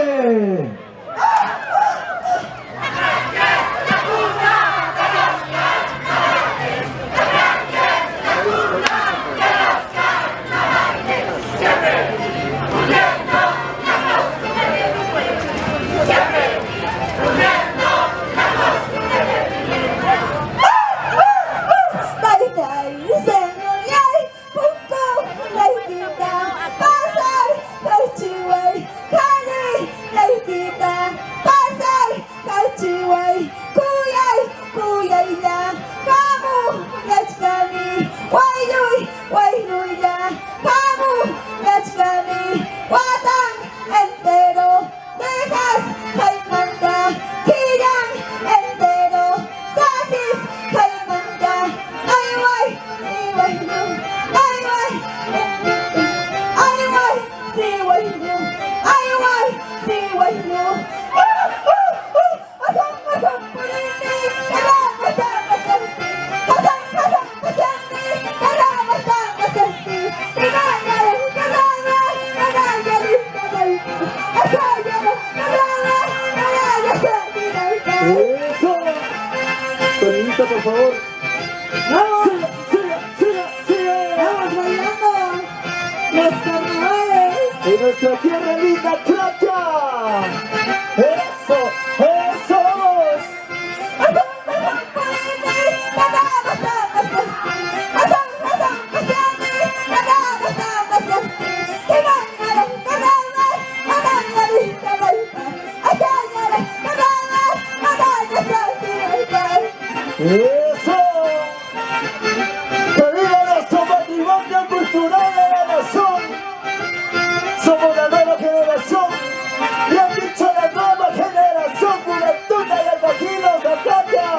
dice. Por favor. ¡Vamos! ¡Siga! ¡Vamos bailando! ¡Los carnavales! ¡En nuestra tierra linda, Chacha! ¡Eso! ¡Eso! ¡Que viva nuestro patrimonio cultural de la nación! Somos la nueva generación, y han dicho la nueva generación, juventud de los vaquinos de playa.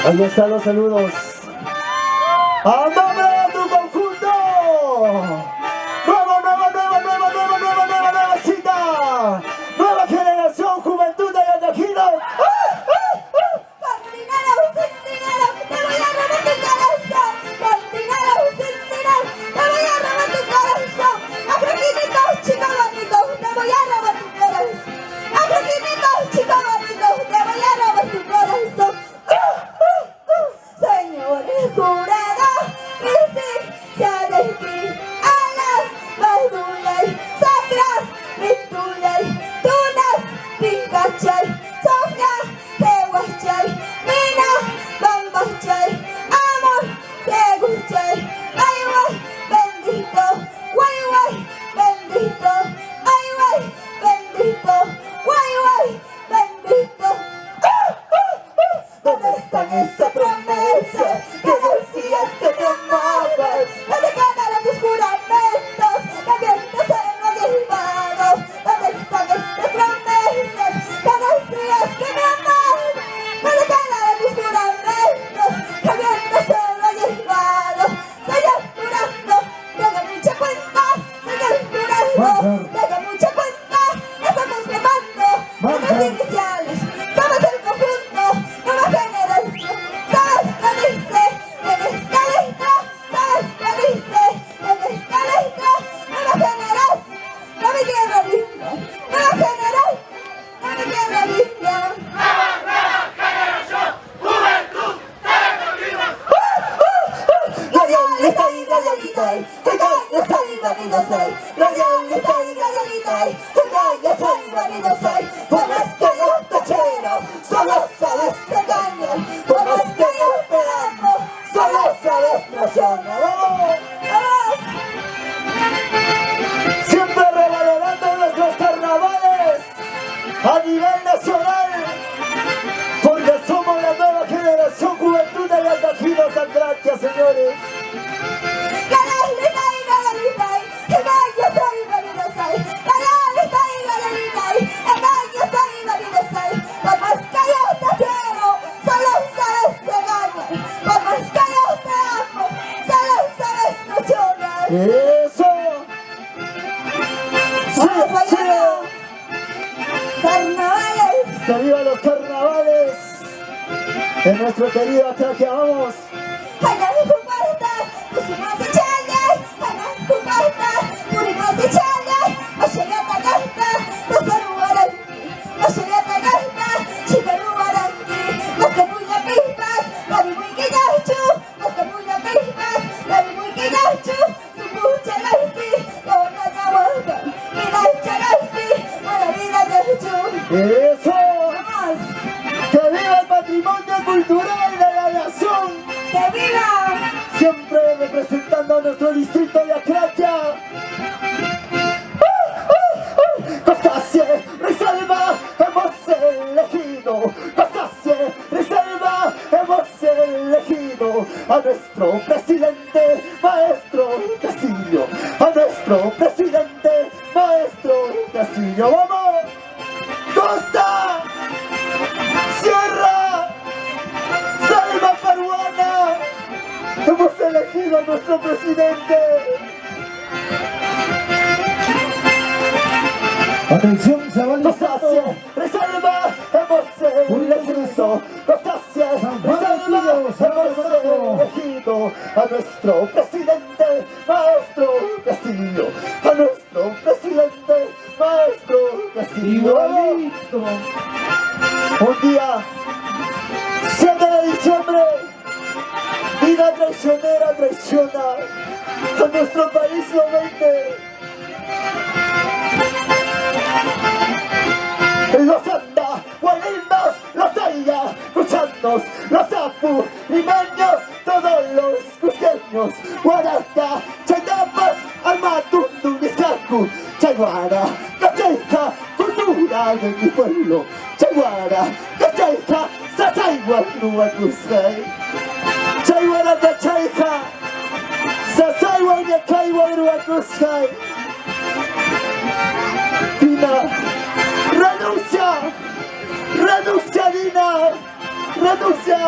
Ahí están los saludos. ¡A nombre de tu conjunto! ¡Nueva cita! ¡Nueva generación, juventud de los tajinos! Iniciales, somos el conjunto, nueva generación. soy, yo soy, marido soy, Gabrielita y Gabrielita, yo soy, marido soy, por más que yo te quiero, solo sabes engañar, por más que yo te amo, solo sabes traicionar. ¡Vamos! Siempre revalorando nuestros carnavales a nivel nacional, porque somos la nueva generación, juventud de Yandaquinos Andraquia, señores. Gabrielita y Gabrielita, yo soy, marido soy, Gabrielita y Gabrielita, yo soy, marido soy, por más que yo te quiero, solo sabes engañar, por más que yo te amo, solo sabes traicionar. ¡Eso! ¡Vamos bailando! ¡Carnavales! ¡Que viva los carnavales! En nuestro querido Andraquia, vamos. 하나는 후발다 무슨맛이 잘래 하나는 후발다 우리 맛이 잘래 마셔야 나간다 너서로 와란기 마셔야 나간다 집에로 와란기 너서 무냐 비바스 나를 물게 나주 너서 무냐 비바스 나를 물게 나주 수부자 라이시 너나 나와가 미나이자 라이시 나라 미나 나주 ¡Eso! ¡Vamos! ¡Que viva el patrimonio cultural de la nación! ¡Que viva! Siempre representando a nuestro distrito de Acratia. Costacie, Reserva, hemos elegido. Costacie, Reserva, hemos elegido a nuestro presidente, Maestro Castillo. A nuestro presidente, Maestro Castillo. ¡Vamos! ¡Costa! ¡Sierra! ¡Selva peruana! ¡Hemos elegido a nuestro presidente! Atención, se va el ¡Costacie! ¡Reserva! ¡Hemos elegido! ¡Costacie! ¡Reserva! ¡Hemos elegido a nuestro presidente, Maestro Castillo! ¡A nuestro presidente, Maestro Castillo! igualito. Un día, 7 de diciembre, vida traicionera traiciona a nuestro país, lo vende. Los anda, guarindos, los aya, cuchanos, los apu, limeños, todos los cusqueños, guaraca, chayapas, almatundu, miscacu, chaguara, cacheja, cultura de mi pueblo, chaguara, cacheja, sasaiwa, nuacusay, chaguara, cacheja, sasaiwa, nuacaiwa, nuacusay. Dina, renuncia, renuncia, Dina, renuncia.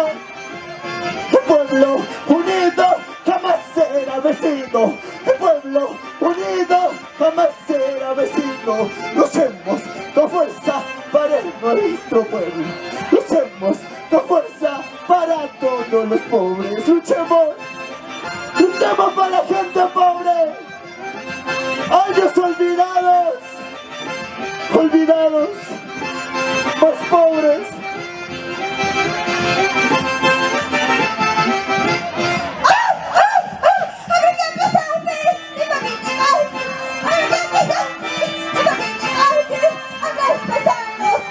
El pueblo unido jamás será vecino. El pueblo unido jamás será vecino. Luchemos con fuerza para nuestro pueblo. Luchemos con fuerza para todos los pobres. Luchemos, luchemos para la gente pobre. Años olvidados, olvidados, más pobres. ¡Andrés Pesanos!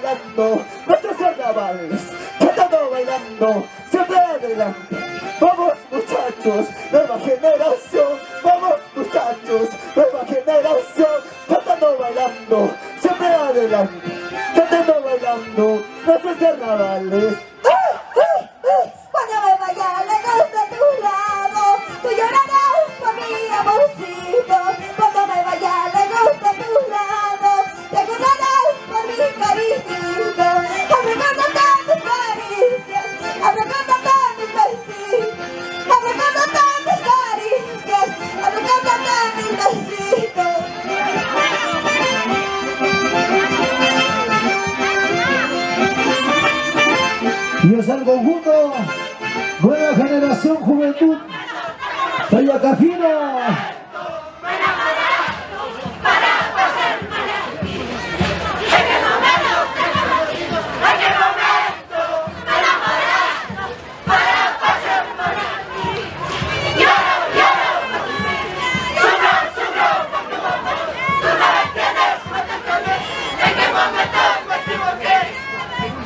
bailando nuestros carnavales, cantando, bailando, siempre adelante. Vamos muchachos, nueva generación, vamos muchachos, nueva generación, cantando, bailando, siempre adelante, cantando, bailando nuestros carnavales. Cuando me vaya lejos de tu lado, tú llorarás por mi amorcito. Cuando me vaya lejos de tu lado, te acordarás por mi cariñito. Recordarte mis caricias, recordarte mis besitos, recordarte mis caricias, recordarte mis besitos. Y es el conjunto Nueva Generación Juventud Tayacajina.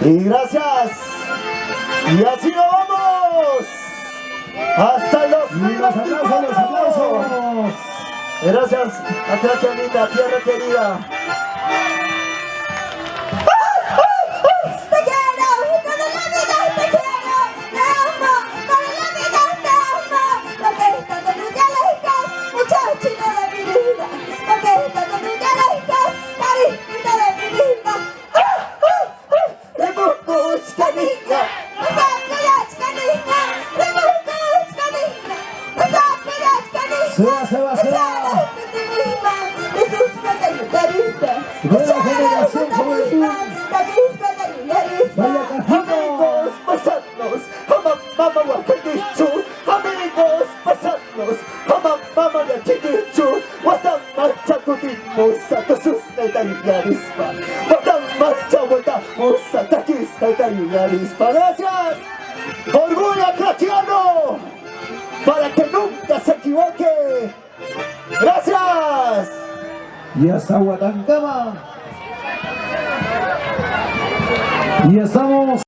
Y gracias. Y así nos vamos. Hasta los Y los aplausos, los aplausos. Gracias, Atracha linda, tierra querida. Te quiero, toda la vida te quiero, te amo, toda la vida te amo. Porque estás de luz de lejos, muchachito de mi vida. Porque estás de luz de lejos, cariñito de mi vida. Rebucuchka niña, Masakuyachka niña, rebucuchka niña, masakuyachka niña. Se va, se va, se va. Nueva Generación Juventud amigos, paisanos, mama wakadichu, amigos, paisanos, mama yachidichu, watan marcha kudimos a tosus etariarispa, watan marcha voltamos a taquis etariarispa. Gracias, orgullo atrachiano, para que nunca se equivoque. Gracias. y hasta Huatancama. Y estamos